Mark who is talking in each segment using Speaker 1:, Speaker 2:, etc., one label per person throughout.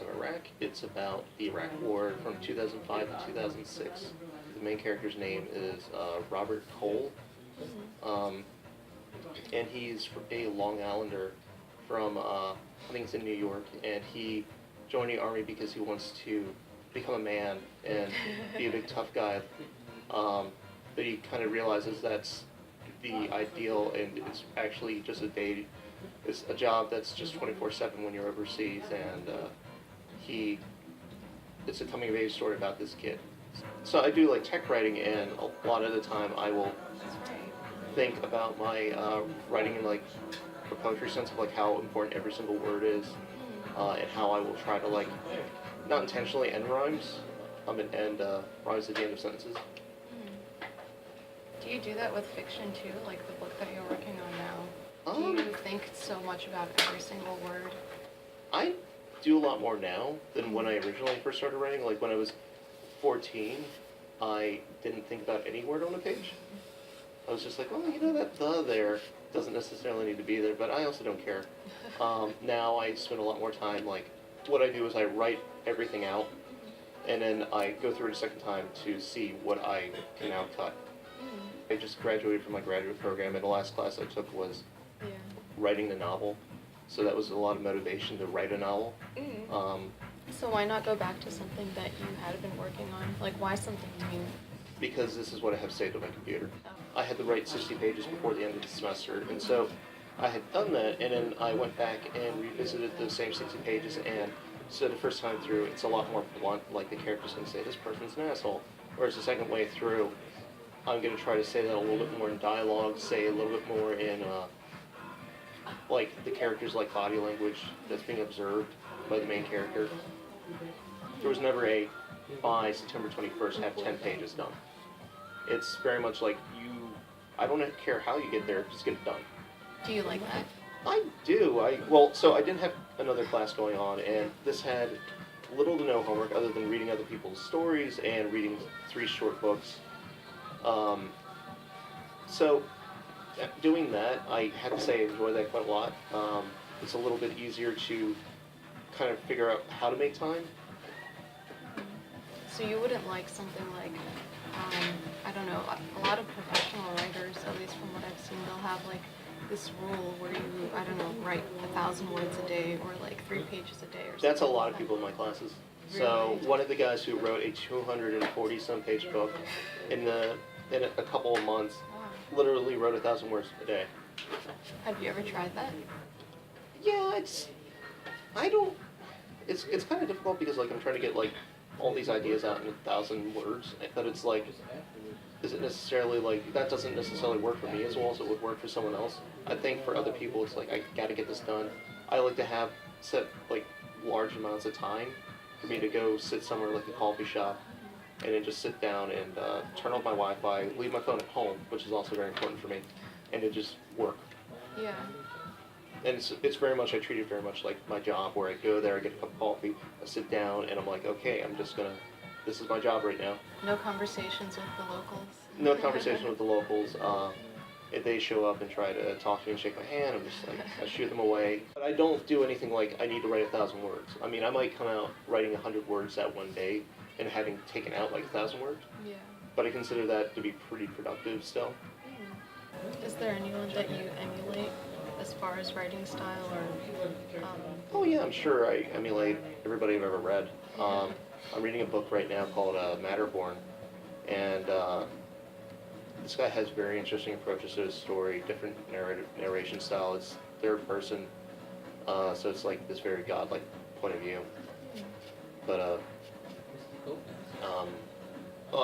Speaker 1: of Iraq. It's about the Iraq War from 2005 to 2006. The main character's name is Robert Cole, um, and he's a Long Islander from, I think it's in New York, and he joined the army because he wants to become a man and be a big tough guy. But he kind of realizes that's the ideal, and it's actually just it's a job that's just 24/7 when you're overseas, and it's a coming of age story about this kid. So I do like tech writing, and a lot of the time I will think about my writing in like a poetry sense of like how important every single word is, and how I will try to like not intentionally end rhymes, and end rhymes at the end of sentences.
Speaker 2: Do you do that with fiction too, like the book that you're working on now? Do you think so much about every single word?
Speaker 1: I do a lot more now than when I originally first started writing. Like when I was 14, I didn't think about any word on a page. I was just like, oh, you know, that the there doesn't necessarily need to be there, but I also don't care. Now I spend a lot more time, like, what I do is I write everything out, and then I go through it a second time to see what I can now cut. I just graduated from my graduate program, and the last class I took was writing the novel. So that was a lot of motivation to write a novel.
Speaker 2: So why not go back to something that you had been working on? Like, why something new?
Speaker 1: Because this is what I have saved on my computer.
Speaker 2: Oh.
Speaker 1: I had to write 60 pages before the end of the semester, and so I had done that, and then I went back and revisited the same 60 pages, and so the first time through, it's a lot more blunt, like the character's going to say, this person's an asshole. Whereas the second way through, I'm going to try to say that a little bit more in dialogue, say a little bit more in, like, the character's, like, body language that's being observed by the main character. There was never a, by September 21st, have 10 pages done. It's very much like I don't care how you get there, just get it done.
Speaker 2: Do you like that?
Speaker 1: I do. So I didn't have another class going on, and this had little to no homework other than reading other people's stories and reading 3 short books. So doing that, I had to say I enjoy that quite a lot. It's a little bit easier to kind of figure out how to make time.
Speaker 2: So you wouldn't like something like, I don't know, a lot of professional writers, at least from what I've seen, they'll have like this rule where you, I don't know, write 1,000 words a day or like 3 pages a day or something.
Speaker 1: That's a lot of people in my classes. So one of the guys who wrote a 240-some page book in a couple of months literally wrote 1,000 words a day.
Speaker 2: Have you ever tried that?
Speaker 1: Yeah, it's kind of difficult because like I'm trying to get like all these ideas out in 1,000 words, but it's like, is it necessarily like, that doesn't necessarily work for me as well as it would work for someone else. I think for other people it's like, I gotta get this done. I like to have set like large amounts of time for me to go sit somewhere like a coffee shop and then just sit down and turn off my Wi-Fi, leave my phone at home, which is also very important for me, and to just work.
Speaker 2: Yeah.
Speaker 1: And it's very much, I treat it very much like my job, where I go there, I get a cup of coffee, I sit down, and I'm like, okay, this is my job right now.
Speaker 2: No conversations with the locals?
Speaker 1: No conversation with the locals. If they show up and try to talk to me and shake my hand, I'm just like, I shoot them away. But I don't do anything like, I need to write 1,000 words. I mean, I might come out writing 100 words that one day and having taken out like 1,000 words.
Speaker 2: Yeah.
Speaker 1: But I consider that to be pretty productive still.
Speaker 2: Is there anyone that you emulate as far as writing style or?
Speaker 1: Oh yeah, I'm sure I emulate everybody I've ever read. I'm reading a book right now called Matterborn, and this guy has very interesting approaches to his story, different narration style. It's third person, so it's like this very godlike point of view. But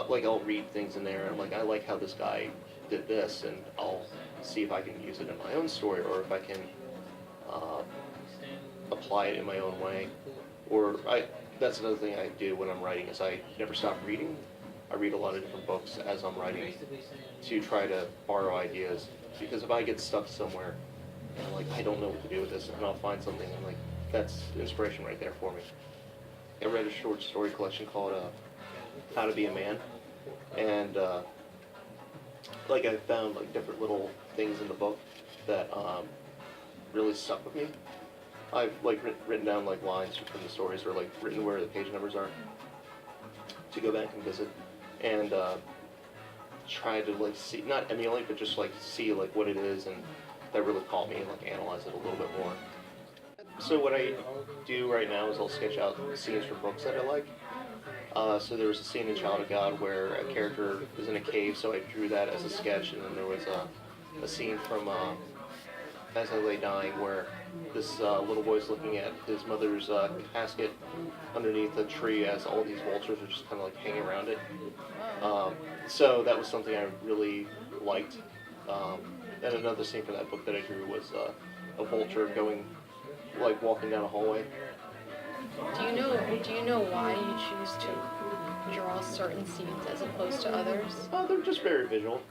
Speaker 1: like I'll read things in there, and I'm like, I like how this guy did this, and I'll see if I can use it in my own story, or if I can apply it in my own way. That's another thing I do when I'm writing, is I never stop reading. I read a lot of different books as I'm writing to try to borrow ideas, because if I get stuck somewhere and I'm like, I don't know what to do with this, and I'll find something, I'm like, that's inspiration right there for me. I read a short story collection called How to Be a Man, and like I found like different little things in the book that really stuck with me, I've like written down like lines from the stories or like written where the page numbers are to go back and visit and try to like see, not emulate, but just like see like what it is and that really caught me and like analyze it a little bit more. So what I do right now is I'll sketch out scenes from books that I like. So there was a scene in Child of God where a character is in a cave, so I drew that as a sketch, and then there was a scene from As I Lay Dying where this little boy's looking at his mother's casket underneath a tree as all these vultures are just kind of like hanging around it. So that was something I really liked. Um, and another scene from that book that I drew was a vulture going, like walking down a hallway.
Speaker 2: Do you know why you choose to draw certain scenes as opposed to others?
Speaker 1: They're just very visual.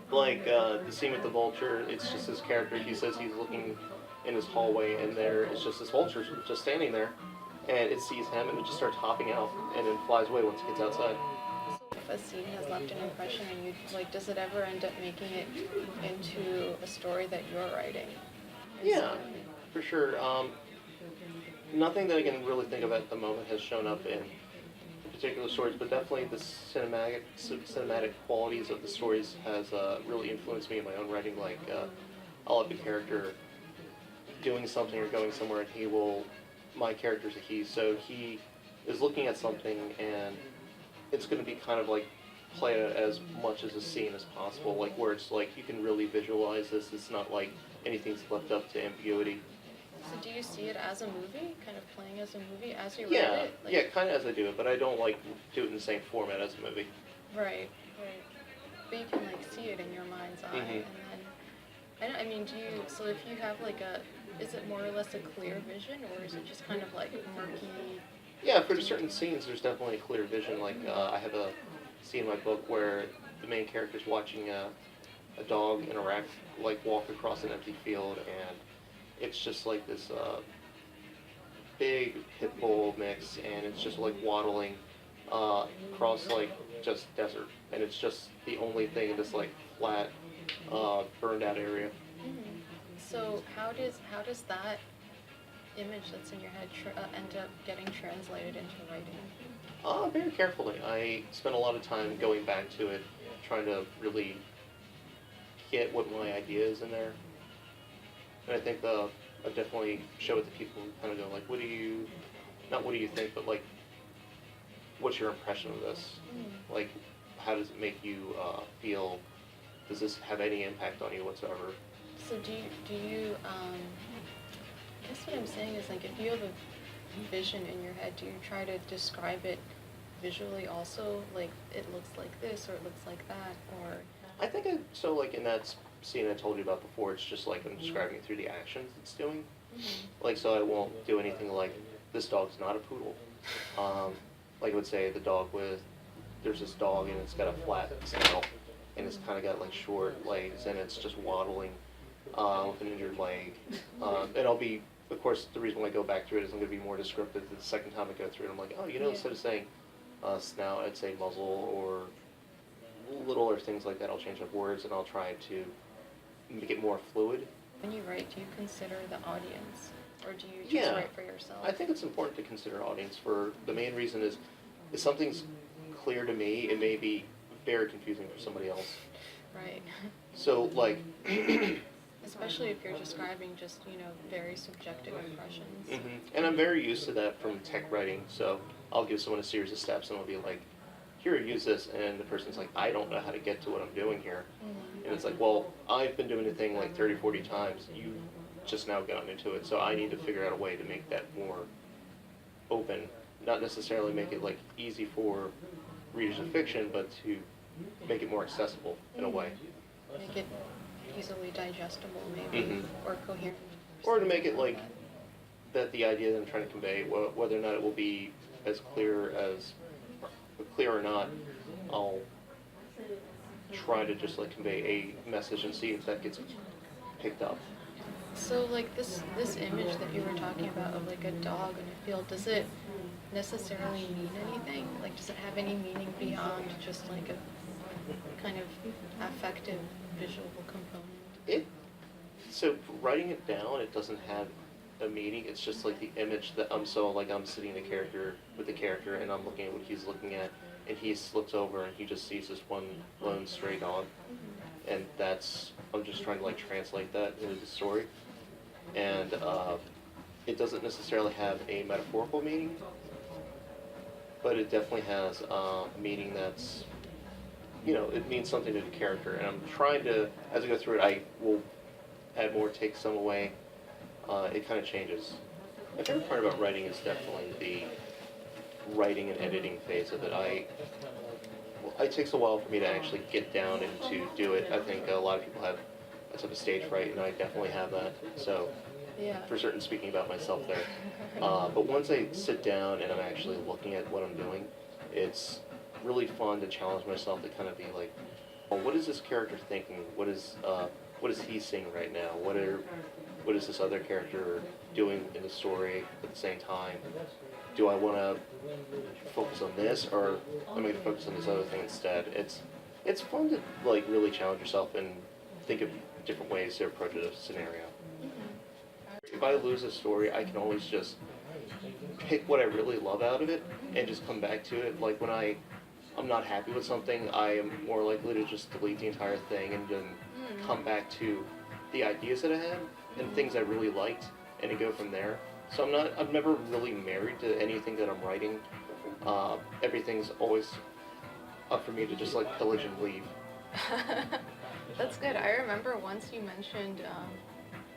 Speaker 1: Like the scene with the vulture, it's just his character. He says he's looking in his hallway, and there is just this vulture just standing there, and it sees him, and it just starts hopping out, and then flies away once it gets outside.
Speaker 2: So if a scene has left an impression on you, like, does it ever end up making it into a story that you're writing?
Speaker 1: Yeah, for sure. Nothing that I can really think of at the moment has shown up in particular stories, but definitely the cinematic qualities of the stories has really influenced me in my own writing. Like, I'll have a character doing something or going somewhere, and my character's a he, so he is looking at something, and it's going to be kind of like play it as much as a scene as possible, like where it's like you can really visualize this. It's not like anything's left up to ambiguity.
Speaker 2: So do you see it as a movie, kind of playing as a movie as you
Speaker 1: Yeah,
Speaker 2: write it? Like,
Speaker 1: yeah, kind of as I do it, but I don't like do it in the same format as a movie.
Speaker 2: right, right. But you can like see it in your mind's eye,
Speaker 1: Mhm.
Speaker 2: and then I mean, so if you have like is it more or less a clear vision, or is it just kind of like murky?
Speaker 1: Yeah, for certain scenes, there's definitely a clear vision. Like I have a scene in my book where the main character's watching a dog interact, like walk across an empty field, and it's just like this big pit bull mix, and it's just like waddling across like just desert, and it's just the only thing in this like flat, burned out area.
Speaker 2: Mhm. So how does that image that's in your head end up getting translated into writing?
Speaker 1: Very carefully. I spent a lot of time going back to it, trying to really get what my idea is in there. And I think I definitely show it to people who kind of go like, what do you, not what do you think, but like, what's your impression of this?
Speaker 2: Mm.
Speaker 1: Like, how does it make you feel? Does this have any impact on you whatsoever?
Speaker 2: So do you I guess what I'm saying is like if you have a vision in your head, do you try to describe it visually also? Like it looks like this or it looks like that or
Speaker 1: I think so like in that scene I told you about before, it's just like I'm describing it through the actions it's doing. Like, so I won't do anything like, this dog's not a poodle. Like I would say there's this dog and it's got a flat snout and it's kind of got like short legs and it's just waddling with an injured leg. And of course, the reason why I go back through it is I'm going to be more descriptive the second time I go through it. I'm like, oh,
Speaker 2: Yeah.
Speaker 1: instead of saying snout, I'd say muzzle or littler things like that. I'll change up words and I'll try to make it more fluid.
Speaker 2: when you write, do you consider the audience or do you just
Speaker 1: Yeah.
Speaker 2: write for yourself?
Speaker 1: I think it's important to consider audience for the main reason is if something's clear to me, it may be very confusing for somebody else.
Speaker 2: Right.
Speaker 1: So like,
Speaker 2: Especially if you're describing just, very subjective impressions.
Speaker 1: and I'm very used to that from tech writing. So I'll give someone a series of steps and I'll be like, here, use this, and the person's like, I don't know how to get to what I'm doing here.
Speaker 2: Mhm.
Speaker 1: And it's like, well, I've been doing the thing like 30, 40 times. You've just now gotten into it, so I need to figure out a way to make that more open. Not necessarily make it like easy for readers of fiction, but to make it more accessible in a way.
Speaker 2: Make it easily digestible, maybe,
Speaker 1: Mhm.
Speaker 2: or coherent.
Speaker 1: Or to make it like that the idea that I'm trying to convey, whether or not it will be as clear or not, I'll try to just like convey a message and see if that gets picked up.
Speaker 2: So, like this image that you were talking about of like a dog in a field, does it necessarily mean anything? Like, does it have any meaning beyond just like a kind of affective visual component?
Speaker 1: It so writing it down, it doesn't have a meeting. It's just like the image that I'm sitting in the character with the character, and I'm looking at what he's looking at, and he looks over and he just sees this one lone stray dog, and I'm just trying to like translate that into the story, and it doesn't necessarily have a metaphorical meaning, but it definitely has a meaning that's, it means something to the character, and I'm trying to, as I go through it, I will add more, take some away. It kind of changes. My favorite part about writing is definitely the writing and editing phase of it. It takes a while for me to actually get down and to do it. I think a lot of people have a type of stage fright, and I definitely have that. So,
Speaker 2: Yeah.
Speaker 1: for certain, speaking about myself there. But once I sit down and I'm actually looking at what I'm doing, it's really fun to challenge myself to kind of be like, well, what is this character thinking? What is he seeing right now? What is this other character doing in the story at the same time? Do I want to focus on this, or am I going to focus on this other thing instead? It's fun to like really challenge yourself and think of different ways to approach a scenario. If I lose a story, I can always just pick what I really love out of it and just come back to it. Like when I'm not happy with something, I am more likely to just delete the entire thing and then come back to the ideas that I had and things I really liked and to go from there. So I'm never really married to anything that I'm writing. Everything's always up for me to just like pillage and leave.
Speaker 2: That's good. I remember once you mentioned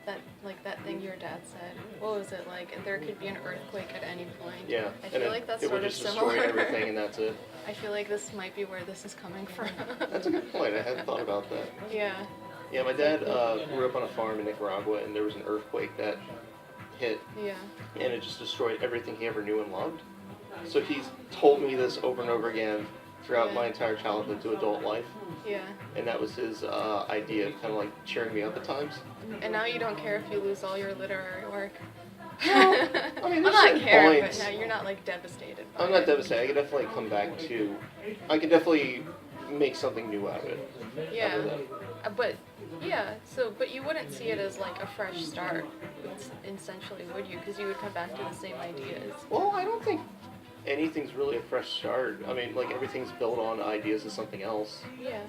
Speaker 2: that thing your dad said. What was it like? There could be an earthquake at any point.
Speaker 1: Yeah,
Speaker 2: I feel like that's
Speaker 1: it
Speaker 2: sort
Speaker 1: would
Speaker 2: of
Speaker 1: just
Speaker 2: similar.
Speaker 1: destroy everything, and that's it.
Speaker 2: I feel like this might be where this is coming from.
Speaker 1: That's a good point. I hadn't thought about that.
Speaker 2: Yeah.
Speaker 1: Yeah, my dad grew up on a farm in Nicaragua, and there was an earthquake that hit,
Speaker 2: Yeah.
Speaker 1: and it just destroyed everything he ever knew and loved. So he's told me this over and over again throughout my entire childhood to adult life,
Speaker 2: Yeah.
Speaker 1: and that was his idea of kind of like cheering me up at times.
Speaker 2: And now you don't care if you lose all your literary work.
Speaker 1: I mean,
Speaker 2: I'm
Speaker 1: there's
Speaker 2: not
Speaker 1: certain
Speaker 2: care,
Speaker 1: points.
Speaker 2: but no, you're not like devastated. By
Speaker 1: I'm not
Speaker 2: it.
Speaker 1: devastated. I can definitely come back to. I can definitely make something new out of it.
Speaker 2: Yeah.
Speaker 1: Out of that.
Speaker 2: But yeah, but you wouldn't see it as like a fresh start, essentially, would you? Because you would come back to the same ideas.
Speaker 1: Well, I don't think anything's really a fresh start. I mean, like everything's built on ideas of something else.
Speaker 2: Yeah.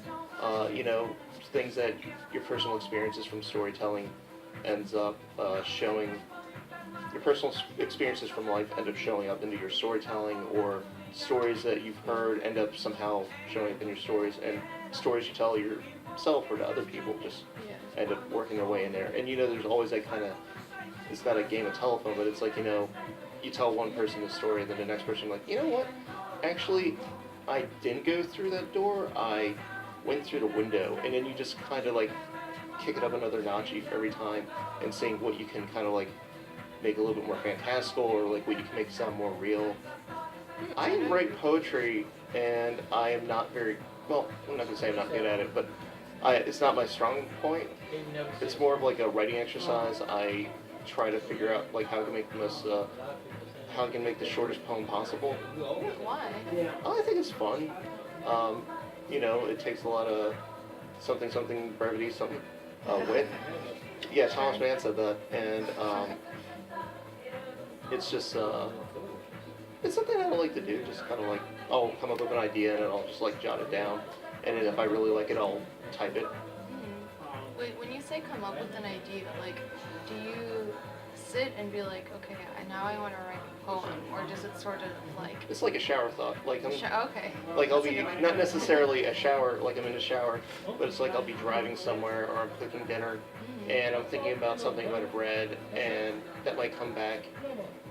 Speaker 1: Things that your personal experiences from storytelling ends up showing. Your personal experiences from life end up showing up into your storytelling, or stories that you've heard end up somehow showing up in your stories, and stories you tell yourself or to other people just end up working their way in there. And there's always that kind of, it's not a game of telephone, but it's like, you tell one person the story, and then the next person like, you know what, actually, I didn't go through that door, I went through the window, and then you just kind of like kick it up another notch every time, and seeing what you can kind of like make a little bit more fantastical, or like what you can make sound more real. I write poetry, and I am not very, well, I'm not going to say I'm not good at it, but it's not my strong point. It's more of like a writing exercise. I try to figure out like how I can make how I can make the shortest poem possible.
Speaker 2: Why?
Speaker 1: I think it's fun. It takes a lot of something brevity, something wit. Yeah, Thomas Mann said that, and it's just it's something I like to do. Just kind of like I'll come up with an idea and then I'll just like jot it down, and then if I really like it, I'll type it.
Speaker 2: Wait, when you say come up with an idea, like, do you sit and be like, okay, now I want to write a poem, or does it sort of like?
Speaker 1: It's like a shower thought. Like
Speaker 2: Okay.
Speaker 1: Like I'll
Speaker 2: That's a
Speaker 1: be
Speaker 2: good way to
Speaker 1: not
Speaker 2: put it.
Speaker 1: necessarily a shower, like I'm in a shower, but it's like I'll be driving somewhere or I'm cooking dinner, and I'm thinking about something I might have read, and that might come back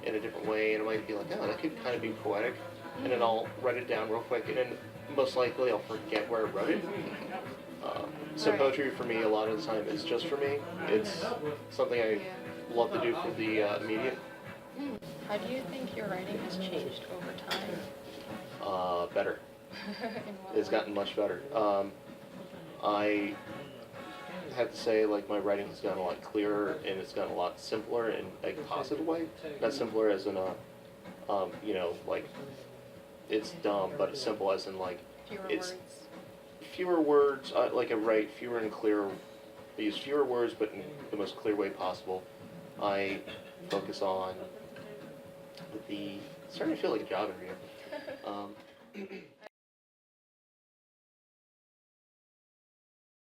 Speaker 1: in a different way, and it might be like, oh, that could kind of be poetic, and then I'll write it down real quick, and then most likely I'll forget where I wrote it. So
Speaker 2: Right.
Speaker 1: poetry for me a lot of the time is just for me. It's something I love to do for the medium.
Speaker 2: How do you think your writing has changed over time?
Speaker 1: Better.
Speaker 2: In what
Speaker 1: It's
Speaker 2: way?
Speaker 1: gotten much better. I have to say, like, my writing has gotten a lot clearer, and it's gotten a lot simpler in a positive way. Not simpler as in like, it's dumb, but simple as in, like,
Speaker 2: Fewer
Speaker 1: it's
Speaker 2: words.
Speaker 1: fewer words, like I write fewer and clearer. I use fewer words, but in the most clear way possible. I focus on the starting to feel like a job interview. Um,